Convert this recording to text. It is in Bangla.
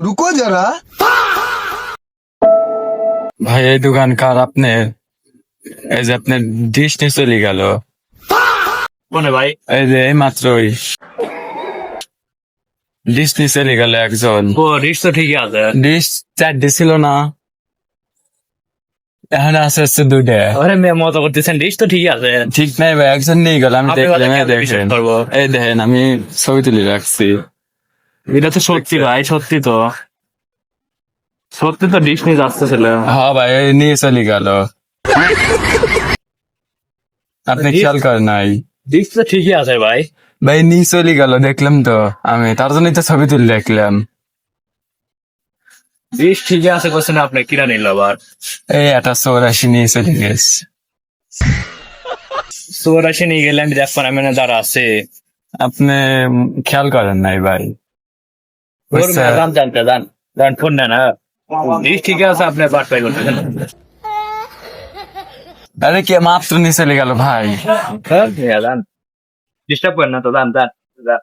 रुको जरा। ভাই এই দোকান কার আপনার? এই যে আপনার ডিশ নিয়ে চলে গেল। কোনে ভাই? এই যে এই মাত্রই ডিশ নিয়ে চলে গেল একজন। ও রিক্স তো ঠিকই আছে। ডিশ 4টে ছিল না, এখন আছে হচ্ছে 2টে। আরে মেয়ে মতো করতেছেন, রিক্স তো ঠিকই আছে। ঠিক নাই ভাই, একজন নিয়ে গেল, আমি আপনি দেখলাম। বলেন এই কেন বিশ্বাস দেখেন, করবো? এই দেখেন আমি ছবি তুলে রাখছি। এটা তো সত্যি ভাই, সত্যি তো, সত্যি তো ডিশ নিয়ে যাচ্ছিল। হ্যাঁ ভাই, এই নিয়ে চলে গেল, আপনি খেয়াল করেন নাই? ডিশ তো ঠিকই আছে ভাই। ভাই নিয়ে চলে গেল, দেখলাম তো আমি, তার জন্যই তো ছবি তুলে রাখলাম। ডিশ ঠিকই আছে কোশ্চেন, আপনি কিনা নিল আবার? এই একটা 84 নিয়ে চলে গেছে। চৌরাশি নিয়ে গেলে আমি দেখবো না, মানে যারা আছে আপনি খেয়াল করেন নাই ভাই? বুঝছে? দান জানতে দান ফোন নেন। ডিশ ঠিকই আছে, আপনি বাট পাই করতেছেন। আরে কে মাত্র নিয়ে চলে গেল ভাই। দান ডিস্টার্ব করেন না তো, দান দান দান।